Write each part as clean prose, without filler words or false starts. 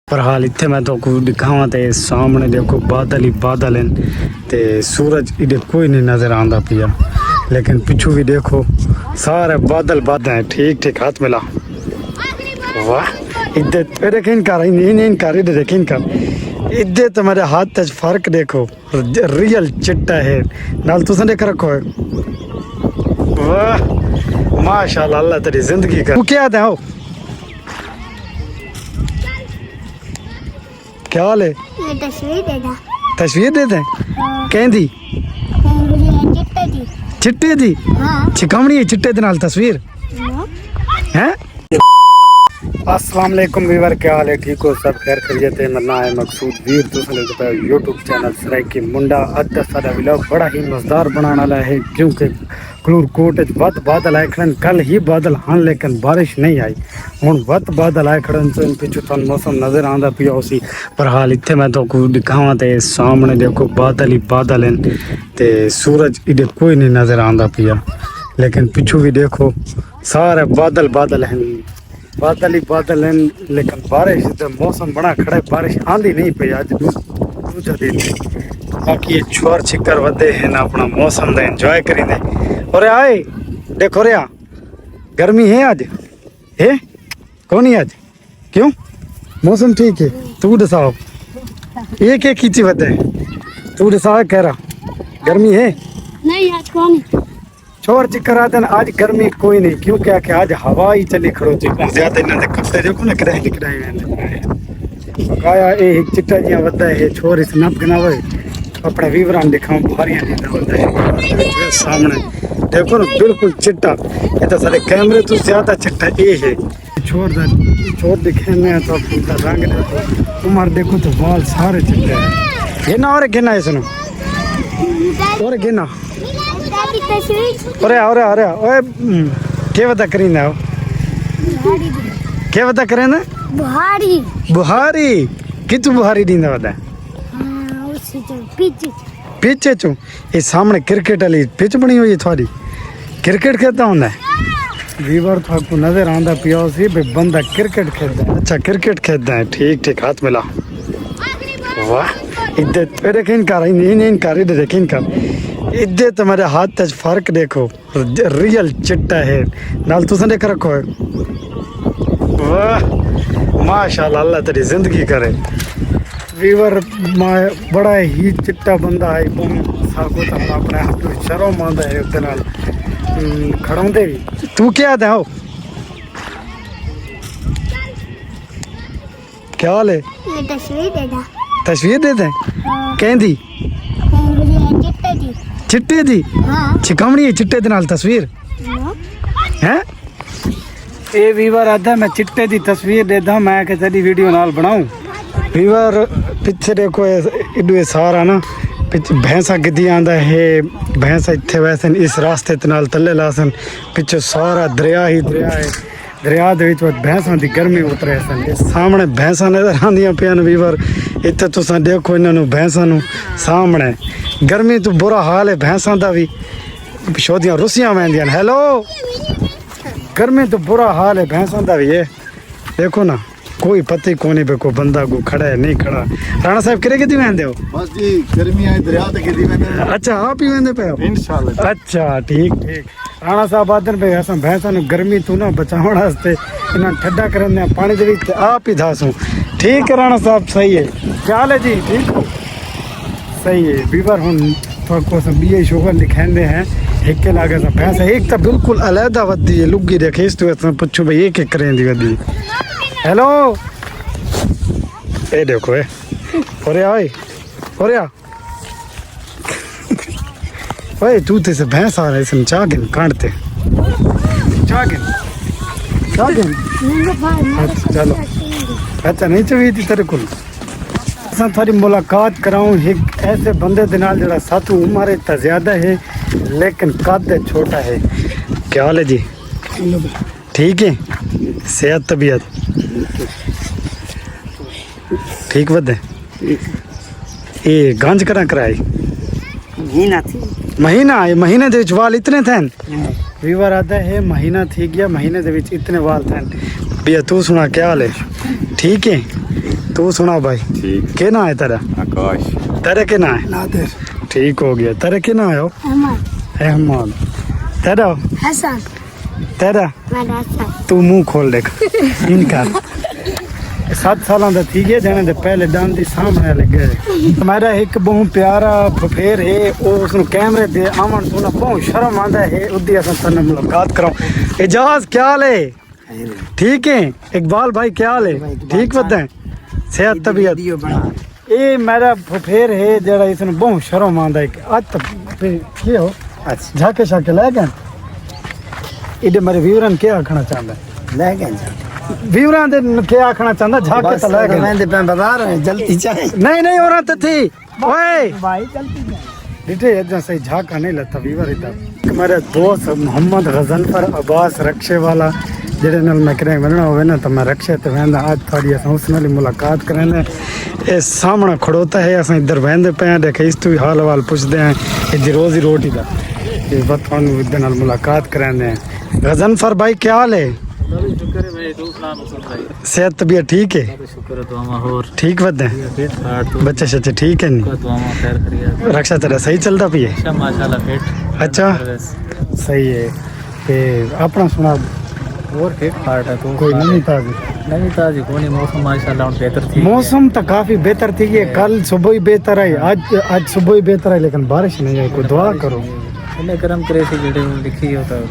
पर हाल इतने मैं तो दिखावा तो सामने देखो बादल ही बादल हैं ते सूरज इधर कोई नहीं नज़र आंदा पिया, लेकिन पिछू भी देखो सारे बादल बादल हैं। ठीक ठीक हाथ मिला, वाह इधर देखें कर इधर देखें कर इधर तो मेरे हाथ तक फर्क देखो, रियल चिट्टा है नाल तुसा देख रखो है। वाह माशाल्लाह, अल्लाह तेरी जिंदगी कर। तू क्या है हो, क्या हाल है? तस्वीर दे दें कहती चिट्टे दी चिकमनी है चिट्टे दे नाल तस्वीर हैं। अस्सलाम वालेकुम वीवर, क्या हाल है? ठीक हो सब? खैर खैरियत है। मेरा नाम है मकसूद वीर, तुसने तो यूट्यूब चैनल सराइकी मुंडा अद्धा सादा व्लॉग बड़ा ही मजेदार बनाने वाला है, क्योंकि कलूरकोट वत बादल आए खड़न। कल ही बादल हाँ लेकिन बारिश नहीं आई, हूँ वत बादल आए खड़न तो पिछू तुम मौसम नज़र आंदा पिया उसी। पर हाल इतने मैं तो दिखावा तो सामने देखो बादल ही बादल हैं ते सूरज इधर कोई नहीं नज़र आंदा पिया, लेकिन पिछू भी देखो सारे बादल बादल हैं, बादल ही बादल हैं, लेकिन बारिश तो मौसम बड़ा खड़ा है, बारिश आंधी नहीं पई अज दूजा दिन। बाकी ये छोर छिकर वधे हैं ना, अपना मौसम का एंजॉय करेंगे। और आए देखो रे गर्मी है आज है कौन आज क्यों? मौसम ठीक है। तू दसाओ एक एक खींची वधे, तू दसा कह रहा गर्मी है नहीं आज कौन छोर चिकर आते ना, आज गर्मी कोई नहीं, क्यों क्या कि आज हवा ही चली खड़ो चिकर ज्यादा इन्होंने कपड़े देखो ना किराए गाया ए चिट्टा जिया वधा है छोर इस नप गनावे अपने विवरण दिखाऊं भारियां नींदा वधा है सामने देखो ना बिल्कुल चिट्टा। ये तो सारे कैमरे तो ज्यादा चिट्टा ये है छोर दिखे में तो रंग देखो उमर देखो तो बाल सारे चिट्टे हैं। ये ना और गिना है सुनो और गिना अरे अरे अरे ओए क्या बता करींदा हो क्या बता करे ना बुहारी बुहारी कितु बुहारी दींदा वदा उसी जो पीछे पीछे चो ये सामने क्रिकेट वाली पिच बनी हुई है थोड़ी क्रिकेट खेलता होंदा है वीवर थाको नजर आंदा पिया उसी बे बंदा क्रिकेट खेलता है। अच्छा क्रिकेट खेलता है, ठीक ठीक हाथ मिला, वाह इधर देखें कर इधर देखें कर इधर तो मेरे हाथ तक फर्क देखो, रियल चिट्टा है नाल तुसा देख रखो है। वाह माशाल्लाह, अल्लाह तेरी जिंदगी करे। वीवर बड़ा ही चिट्टा बंदा है, साको तो अपने आप को शर्म आंदा है उते नाल खड़ाउंदे भी। तू क्या है हो, क्या हाल है? तस्वीर दे दें कहती चिट्टे दी चिकमनी है चिट्टे दे नाल तस्वीर हैं। ए वीवर आधा मैं चिट्टे दी तस्वीर देदा, मैं कि तेरी वीडियो नाल बनाऊं। वीवर पिछे देखो इडे सारा ना पिछ भैंसा गिद्दी आंदा है, भैंसा इत्थे वैसे इस रास्ते ते नाल तले लासन, पिछे सारा दरिया ही दरिया है, दरिया दे विच भैंसां दी गर्मी उतरे सन। ये सामने भैंसां नजर आंदियां पियां वीवर, इत्थे तुसां देखो इन्हां नूं भैंसां नूं सामने गर्मी तो बुरा हाल है भैंसां दा भी, पिछोदियां रुसियां वैंदियां। हेलो गर्मी तो बुरा हाल है भैंसां दा भी है, देखो ना कोई पता ही कोनी बे को बंदा को खड़ा है नहीं खड़ा। राणा साहब किरे कितनी वैंदे हो? बस जी गर्मी आई दरिया ते कितनी वैंदे। अच्छा आप ही वैंदे पे हो इंशाल्लाह। अच्छा ठीक ठीक राणा साहब आदन पे असां भैंसां नु गर्मी तो ना बचावण वास्ते इन्हां ठड्डा करने पानी दे विच आप ही धासू। ठीक है राणा साहब सही है, क्या हाल है जी? ठीक हो सही है। वीवर हुन थोको सब बीए शुगर दिखांदे हैं एक के लागे सा भैंस एक तो बिल्कुल अलहदा वदी है लुगी देखे इस तो असां पुछो भाई एक एक करें दी वदी। हेलो ए देखो ए ओरे आए ओरे आ ओए तू ते से भैंस आ रहे सन चागिन काटते चागिन चागिन अच्छा चलो अच्छा नहीं चाहिए थी तेरे को असां थोड़ी मुलाकात कराऊं एक ऐसे बंदे दे नाल जड़ा साथू उम्र इतना ज्यादा है लेकिन कद छोटा है। क्या हाल है जी? ठीक है, सेहत तबीयत ठीक वधे? ये गंज करा कराई महीने दे विच वाल इतने थे वीवर आता है महीना थी गया महीने दे विच इतने वाल थे। भैया तू सुना क्या हाल है? ठीक है तू सुना भाई ठीक के ना है तेरा? आकाश तेरे के ना है? नादिर, ठीक हो गया। तेरे के ना है? अहमद, अहमद। तेरा? हसन, तेरा? मदरसा, तू मुंह खोल देख इनका 7 साल का थी गया जाने दे पहले डांस दी सामने लगे। तुम्हारा एक बहुत प्यारा फफेर है वो उसनु कैमरे दे आवन सुना बहुत शर्म आंदा है उदी असन तने मुलाकात करो। एजाज क्या हाल है? ठीक है। इकबाल भाई क्या हाल है? ठीक बताएं सेहत तबीयत? ये मेरा फफेर है जरा इसनु बहुत शर्म आंदा है आज तक के हो अच्छा झाके शाके ले गए इधर मेरे व्यूरन क्या आखना चाहता है? ले गए व्यूरन दे क्या आखना चाहता झाके तो ले गए मैं बता रहा हूँ जल्दी चाहे नहीं और तो थी ओए भाई जल्दी डिटे इतना सही झाका नहीं लगता व्यूवर इधर मेरे दोस्त मोहम्मद गजनफर अब्बास रक्शे वाला जेडे नाल मैं करें बनना होवे ना तो मैं रक्शे ते वेंदा आज थोड़ी अस उस नाल मुलाकात करें ए सामने खड़ोता है अस इधर वेंदे पे देखे इस तो हाल वाल पूछदे हैं ए रोजी रोटी दा ये बतवन इधर नाल मुलाकात करें। गजनफर भाई क्या हाल है? शुक्र है भाई, तू सुना मसूद भाई? सेहत तबीयत ठीक है? शुक्र है दुआमा होर ठीक बदे फिट फाट तो बच्चे शच्चे ठीक है नहीं? दुआमा खैर करिए रक्षा तेरा सही चलता पिए? अच्छा माशाल्लाह फिट अच्छा सही है। ते अपना सुना और फिट फाट है तो कोई नई ताजी? नहीं ताजी कोनी मौसम माशाल्लाह बेहतर थी। मौसम तो काफी बेहतर थी ये कल सुबह ही बेहतर आई आज सुबह ही बेहतर आई लेकिन बारिश नहीं आई। कोई दुआ करो इन्हें करम करे से जेडे लिखी होता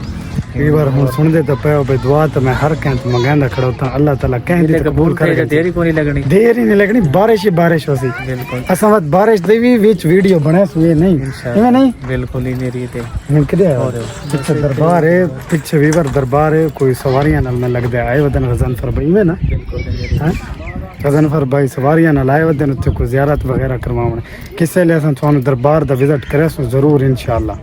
कई बार हम सुन दे तो पे भाई दुआ तो मैं हर कहीं तो मंगांदा खड़ा होता अल्लाह ताला कहीं दी कबूल करे। देरी कोनी लगनी देर ही नहीं लगनी बारिश ही बारिश होसी बिल्कुल असा बात बारिश देवी विच वीडियो बने ये नहीं इवे नहीं बिल्कुल ही मेरी ते हम किदे पीछे दरबार है पीछे वीवर दरबार है कोई सवारियां नाल में लगदे आए वदन गजनफर भाई में ना हां गजनफर भाई सवारियां नाल आए वदन उत्ते कोई ज़ियारत वगैरह करवावण किसे ले असन थानू दरबार दा विजिट करे सो जरूर इंशाल्लाह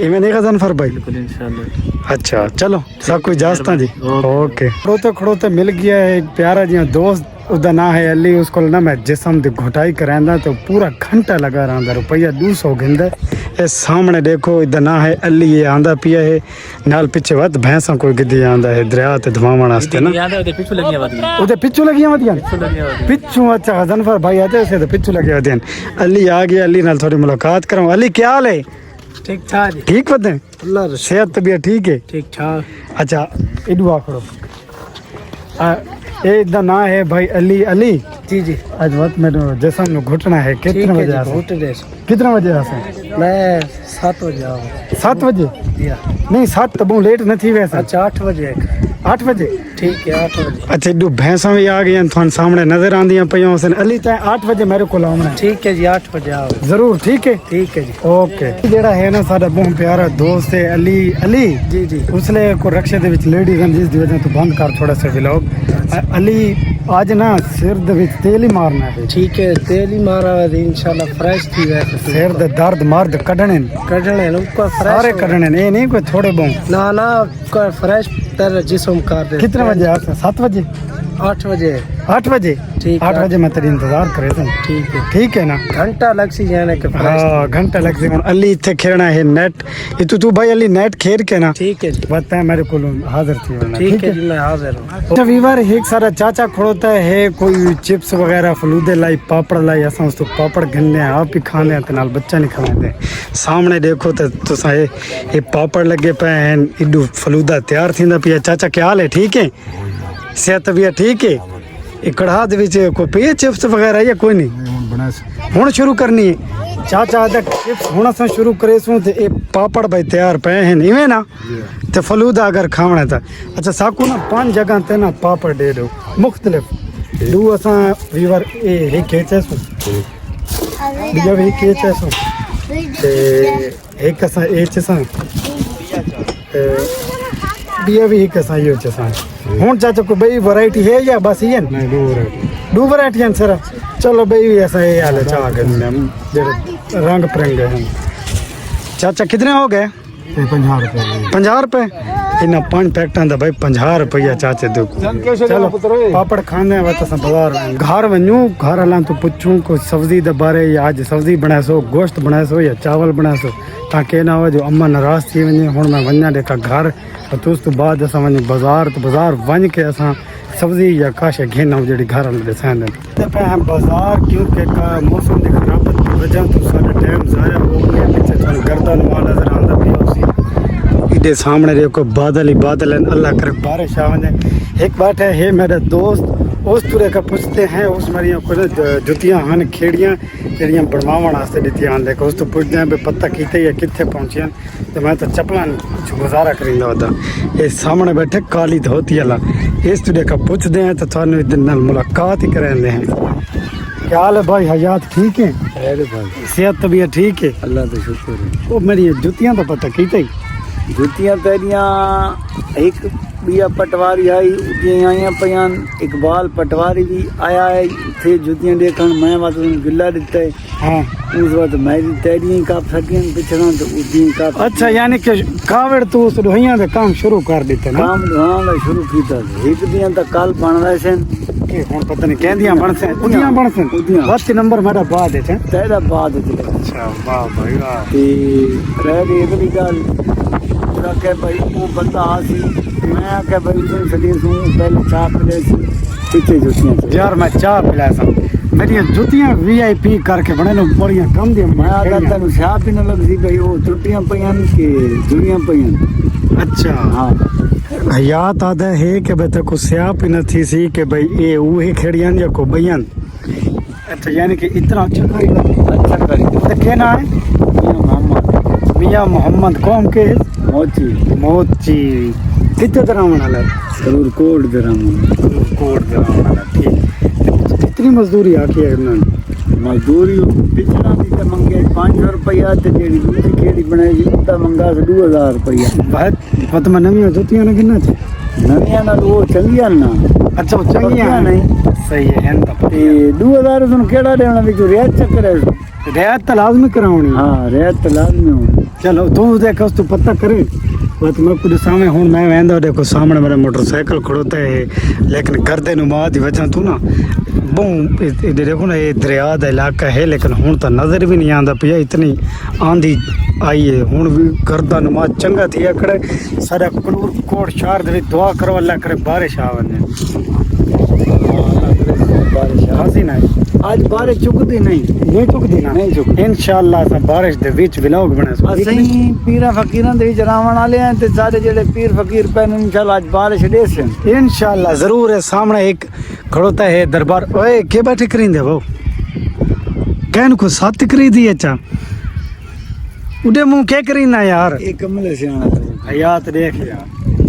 इवे नहीं गजनफर भाई बिल्कुल इंशाल्लाह। अच्छा चलो सब कोई जास्ता जी ओके खड़ोते खड़ोते मिल गया है एक प्यारा जी दोस्त उसका ना है अली उसको ना मैं जिसम की घुटाई करांदा तो पूरा घंटा लगा रहा रुपया 200 गिंदा ये सामने देखो इधर ना है अली ये आंदा पिया है नाल पीछे वत भैंसा कोई गिद्दी आंदा है दरिया ते धवावण वास्ते ना याद है ओदे पिछु लगिया वादी उधर पिछू लगिया मतियां पिछू अच्छा गजनफर भाई आते से तो पिछू लगे होते अली आ गया अली नाल थोड़ी मुलाकात करूं। अली क्या हाल है? ठीक ठाक ठीक बदे अल्लाह सेहत तबीयत ठीक है? ठीक ठाक अच्छा इधर आखड़ो ये इधर ना है भाई अली अली जी जी आज वक्त मेरे जैसा में घुटना है कितने बजे आ कितने बजे आ मैं 7 बजे आऊँ 7 बजे नहीं 7 तो बहुत लेट नहीं वैसे अच्छा 8 बजे 8 बजे ठीक है 8 बजे अच्छा इधर भैंसा भी आ गई थान सामने नजर आंदियां पईयां सन अली तैं 8 बजे मेरे को आना है ठीक है जी 8 बजे आओ जरूर ठीक है जी ओके जेड़ा है ना साडा बहुत प्यारा दोस्त है अली अली जी उसले को रक्षे दे विच लेडीज जिस दी वजह तो बंद कर थोड़ा सा व्लॉग अली आज ना सिर दे विच तेल ही मारना है ठीक है तेल ही मारा है इंशाल्लाह फ्रेश थी वैसे सिर दे दर्द मर्द कढने उनको सारे कढने ये नहीं कोई थोड़े बहुत ना का फ्रेश तेरा जिस्म कर दे। कितने बजे आ 7 बजे 8 बजे 8 बजे ठीक 8 बजे मैं तेरी इंतजार करे थे ठीक है ना घंटा लग सी जाने के फ्रेश हाँ घंटा लग सी अली इतने खेलना है नेट ये तू भाई अली नेट खेल के ना ठीक है जी बता मेरे को हाजिर थी होना ठीक है जी मैं हाजिर हूँ। वीवर एक सारा चाचा खड़ोता है कोई चिप्स वगैरह फलूदे लाई पापड़ लाई असा उस तो पापड़ गिनने आप ही खाने ते नाल बच्चा नहीं खाते सामने देखो तो तुसा ये पापड़ लगे पे हैं इडू फलूदा तैयार थींदा पिया चाचा क्या हाल है ठीक है सेहत तबीयत ठीक है ये कढ़ा दे विच कोई पे चिप्स वगैरह या कोई नहीं हुण शुरू करनी है चाचा आदा चिप्स हुण असां शुरू करे सूं ते ए पापड़ भाई तैयार पे हैं इवें ना ते फलूदा अगर खावणा था अच्छा साकू ना 5 जगह ते ना पापड़ दे दो मुख्तलिफ दू असां वीवर ए हे केचे सूं बिया भी केचे सूं ते एक असां ए चसां बिया भी एक असां यो चसां हुण चाचा को बई वैरायटी है या बस ये नहीं दो वैरायटी हैं सर चलो बई भी ऐसा ये हाल चाह के जेड़े रंग परंगे हैं चाचा कितने हो गए 50 रुपए इन 5 पैकेटां दा भाई 50 रुपया चाचे दो चलो पापड़ खाने वा तो बाजार घर वनू घर हलां तो पुछूं कोई सब्जी दे बारे या आज सब्जी बनाए सो गोश्त बनाए सो या चावल बनाए सो ताकि ना हो जो अम्मा नाराज थी वने हुण मैं वन्ना देखा घर तो उस तो बाद असां वने बाजार तो बाजार वन के असां सब्जी या काश घेना जड़ी घर वाले दसान ते पे हम बाजार क्योंकि का मौसम की खराबत की वजह तो सारा टाइम ज़ाया हो गया पीछे थाने गर्दन वाला नजर आंदा पिया उसी इधर सामने देखो बादल ही बादल हैं अल्लाह करे बारिश आ जाए एक बात है मेरा दोस्त उस तुरे का पूछते हैं उस मरिया को जुतियां हन खेड़ियां ਜਿਹੜੀਆਂ ਬਣਵਾਉਣ ਵਾਸਤੇ ਦਿੱਤੀਆਂ ਹਨ ਦੇਖੋ ਉਸ ਤੋਂ ਪੁੱਛਦੇ ਆਂ ਵੀ ਪਤਾ ਕੀਤੇ ਜਾਂ ਕਿੱਥੇ ਪਹੁੰਚੀਆਂ ਤੇ ਮੈਂ ਤਾਂ ਚੱਪਲਾਂ ਕੁਛ ਗੁਜ਼ਾਰਾ ਕਰਿੰਦਾ ਉਹਦਾ ਇਹ ਸਾਹਮਣੇ ਬੈਠੇ ਕਾਲੀ ਧੋਤੀ ਵਾਲਾ ਇਸ ਤੁਰੇ का पूछते हैं तो थानू इधर नाल मुलाकात ही कराते हैं क्या हाल है भाई हयात ठीक है अरे भाई सेहत तबीयत ठीक है अल्लाह का शुक्र है वो मेरी जुतियां तो पता कीते ही जुतियां तेरियां एक बिया पटवारी आई जी आईया पयान इकबाल पटवारी भी आया है थे जुतियां देखन मैं बात गिला दिता है हाँ उस वक्त मैं तेरियां काप सकियां पिछड़ा तो उदी काप अच्छा यानी कि कावड़ तू उस लोहियां दे काम शुरू कर दिते ना काम हाँ शुरू कीता एक दियां तक कल बन रहे सन कि हुन पता नहीं कहंदियां बनसे उदियां बनसे उदियां। बस नंबर मेरा बाद है तेरा बाद अच्छा वाह भाई वाह ते रह गई अगली गल के भाई वो बंदा आ सी मैं आख्या भाई तुम सदी सू पहले चाह पिले सी पीछे जुतियां यार मैं चाह पिला सा मेरी जुतियां वीआईपी करके बने नो बड़ियां कम दी मैं आख्या तेन चाह पीने लगी भाई वो टुटियां पईयां के जुड़ियां पईयां अच्छा हाँ हयात आदा है कि बता को स्याप ही न थी सी कि भाई ये उहे खेड़ियां या को बयान अच्छा यानी कि इतना अच्छा कारीगर अच्छा करी तो क्या ना है मोहम्मद मियां मोहम्मद कौम के मोची मोची कितने तरह वाला है जरूर कोट दराम कोट तरह वाला ठीक कितनी मजदूरी आकी है उन्होंने मजदूरी पिछड़ा भी तो मंगे 500 रुपया ते जेडी दूसरी खेड़ी बनाई उदा मंगा 2000 रुपया बहुत पता मैं नवी जुतियां ने कितना थे नवियां नाल वो चंगियां ना अच्छा वो चंगियां नहीं सही है हैं तो ते 2000 तुम केड़ा देना भी जो रियायत चक्कर है रियायत तो लाजमी करावनी हाँ रियायत तो लाजमी होनी चलो तू देख उस तू पता करे बस मैं कुछ सामने हूँ मैं वहदा देखो सामने मेरा मोटरसाइकिल खड़ोता है लेकिन गर्दे नुमा की वजह तू ना बहु देखो ना ये दरिया का इलाका है लेकिन हूँ तो नज़र भी नहीं आता पिया इतनी आंधी आई है हूँ भी गर्दा नुमा चंगा थी अकड़े सारा कलूर कोट शहर दे दुआ करो अल्लाह करे बारिश आ वने बारिश हसी ना आज बारिश चुकती नहीं नहीं चुकदी ना नहीं चुकदी इंशाअल्लाह सा बारिश दे विच व्लॉग बने सो ਅਸੀਂ ਪੀਰਾਂ ਫਕੀਰਾਂ ਦੇ ਵਿੱਚ ਰਾਵਣ ਵਾਲੇ ਆਂ ਤੇ ਸਾਰੇ ਜਿਹੜੇ ਪੀਰ ਫਕੀਰ ਪੈਨ ਇਨਸ਼ਾਅੱਲਾ ਅੱਜ ਬਾਰਿਸ਼ ਦੇਸਨ इंशाअल्लाह जरूर है सामने एक खड़ोता है दरबार ओए के बैठे करिंदे वो कहन को सत करी दी अच्छा उडे मुंह के करीना यार ਇਹ ਕਮਲੇ ਸਿਆਣਾ हयात देख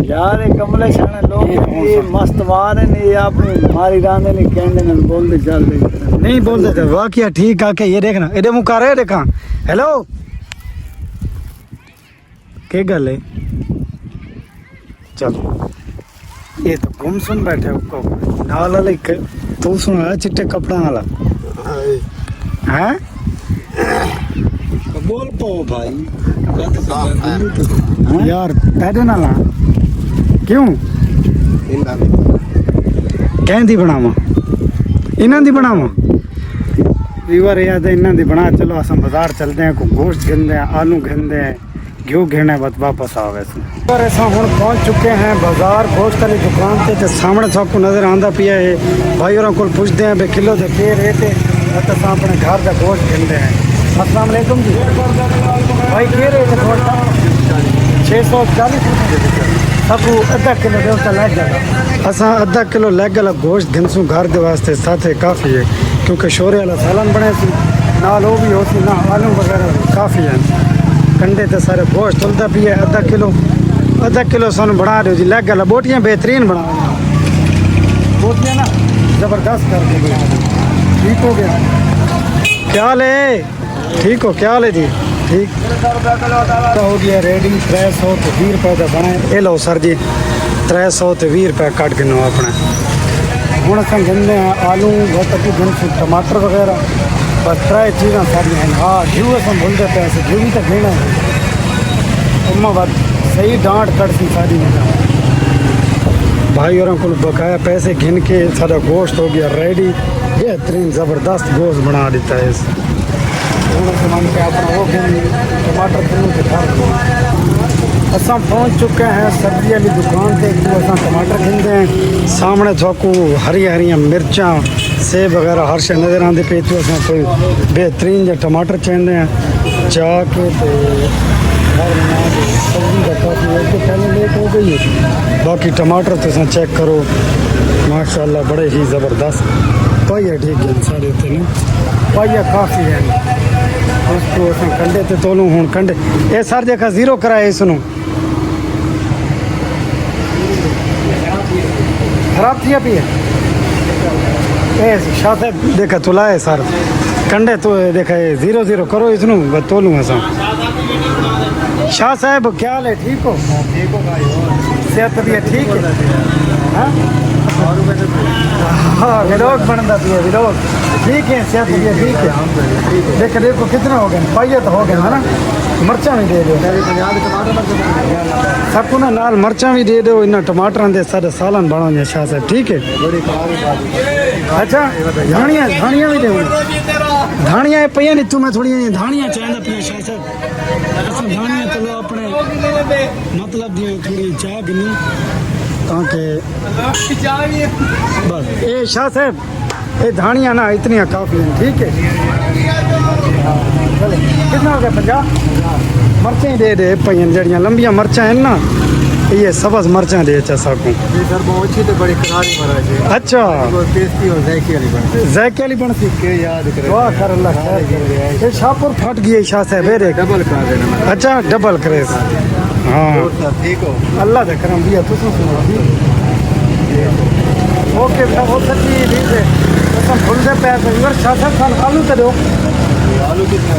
ਯਾਰ ਇਹ ਕਮਲੇ ਸਿਆਣੇ ਲੋਕ ਇਹ ਮਸਤਵਾਰ ਨੇ ਇਹ ਆਪਣੀ ਮਾਰੀ ਰਾਂਦੇ ਨੇ ਕਹਿੰਦੇ ਨੇ ਬੋਲਦੇ ਚੱਲਦੇ नहीं बोलते थे वाकया ठीक आके ये देखना एडे मुंह कर रहे देखा हेलो के गल है चलो ये तो गुमसुम बैठे को नाल वाले तू सुना चिट्टे कपड़ा वाला हैं बोल पाओ भाई यार तेरे नाल क्यों कहती बनावा इन्हां दी बनावा वीवर याद है इन्हां दी बना चलो असां बाजार चलते हैं को गोश्त गिनते हैं आलू गिनते हैं घ्यू गिने बस वापस आ वैसे पर असां हुण पहुंच चुके हैं बाजार गोश्त वाली दुकान ते सामने सबको नजर आंदा पिया है भाई और को पूछते हैं भाई किलो दे के रेट है तो असां अपने घर का गोश्त गिनते हैं अस्सलाम वालेकुम जी भाई के रेट है गोश्त 640 सबको आधा किलो दे उसका लग जाएगा असां आधा किलो लैग वाला गोश्त गिनसूं घर के वास्ते साथे काफ़ी है क्योंकि शोरे वाला सालन बने सी नाल वो भी होती ना आलू वगैरह काफ़ी हैं कंडे ते सारे गोश्त चलता भी है आधा किलो सानू बना दो जी लैग वाला बोटियां बेहतरीन बना बोटियां ना ज़बरदस्त करके बना दो ठीक हो गया क्या हाल है ठीक हो क्या हाल है जी ठीक तो हो गया रेडी 320 रुपए का बना ये लो सर जी 320 रुपए कट गिनो अपना हूँ अस गिनते हैं आलू गोतकी गिनसूँ टमाटर वगैरह बस त्रै चीज़ा सारियां हैं हाँ घ्यू अस भूलते पे घ्यू भी तो गिना उम्मा बात सही डांट कटती सारी भाई और को बकाया पैसे गिन के सारा गोश्त हो गया रेडी बेहतरीन ज़बरदस्त गोश्त बना देता है अपना वो गिन टमाटर गिनू के घर असां पहुंच चुके हैं सब्जी वाली दुकान पे। तो असां टमाटर खरीदे हैं। सामने थोकू हरी हरी मिर्चा सेब वगैरह हर शे नज़र आते पे। तो असां कोई बेहतरीन जो टमाटर चाहते हैं जाके तो घर बना के सब्जी का काफ़ी तो पहले लेट हो गई है। बाकी टमाटर तो असां चेक करो माशाल्लाह बड़े ही ज़बरदस्त पाइया ठीक है सारे इतने पाइया काफ़ी है। उसको असां कंडे ते तोलूं हूँ कंडे ये सर जेका जीरो कराए इसनों खराब थी पी है ए शाह साहब देखा तुलाए सर कंडे तो देखा ये 0-0 करो इसनों बस तोलूं असां। शाह साहब क्या हाल है ठीक हो? ठीक हो भाई सेहत भी ठीक है? हाँ हाँ विलोक बनता पिया विलोक ठीक है सेहत भी ठीक है। देखो देखो कितना हो गया पाइया तो हो गया है ना। मर्चा भी दे दो सबको ना नाल मर्चा भी दे दो इन्ना टमाटर दे सारे सालन बनो शाह साहब ठीक है। अच्छा धानिया धानिया भी दे धानिया पिया नहीं तू मैं थोड़ी धानिया चाहता पिया शाह साहब धानिया चलो अपने मतलब दी थोड़ी चाह गिनी ताकि बस ए शाह साहब ये धानिया ना इतनी काफ़ी हैं ठीक है। कितना हो गया 50 मर्चें दे दे पईन जड़ियाँ लंबियाँ मर्चा हैं ना ये सबज मर्चा दे चाचा को सर बहुत अच्छी तो बड़ी करारी महाराज है। अच्छा टेस्टी और जायके वाली बनती जायके वाली बनती के याद करे वाह कर अल्लाह ये शाहपुर फट गई शाह साहब डबल कर देना। अच्छा डबल करे हाँ ठीक हो अल्लाह दे करम दिया तुम सुनो ओके बहुत सच्ची ठीक है तुम फुल से पैर पे इधर शाह साहब आलू तो दो आलू कितने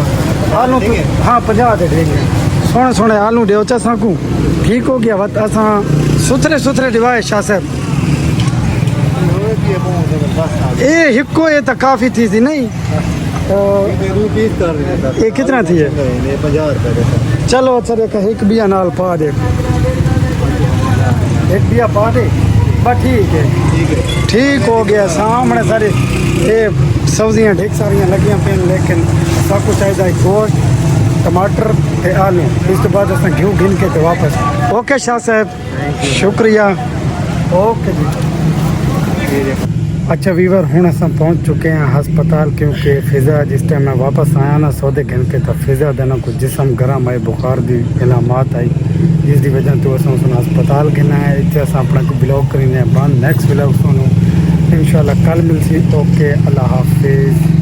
आलू तो हाँ 50 दे देंगे सोने सोने आलू दो चाचा को ठीक हो गया वत असां सुथरे सुथरे डिवाए शाह साहब ये हिको ये तो काफ़ी थी नहीं ये कितना थी है 50 रुपये। चलो अच्छा देखा एक बिया नाल पा दे एक बिया पा दे बस ठीक है ठीक हो गया। सामने सारे ये सब्जियां ढेर सारियां लगियां पेन लेकिन सब कुछ चाहिए गोश्त टमाटर ते आलू इस तो बाद असां घिऊ गिन के तो वापस। ओके शाह साहब शुक्रिया ओके जी। अच्छा वीवर हूँ असां पहुँच चुके हैं हस्पताल क्योंकि फिज़ा जिस टाइम मैं वापस आया ना सौदे गिन के तो फिज़ा देना कुछ जिसम गर्म आए बुखार की इलामात आई जिसकी वजह तो असां उस हस्पताल गिना है इतने असां अपना को ब्लॉग करीने बंद नेक्स्ट ब्लॉग सुनो इंशाल्लाह कल मिलसी। ओके अल्लाह हाफिज़।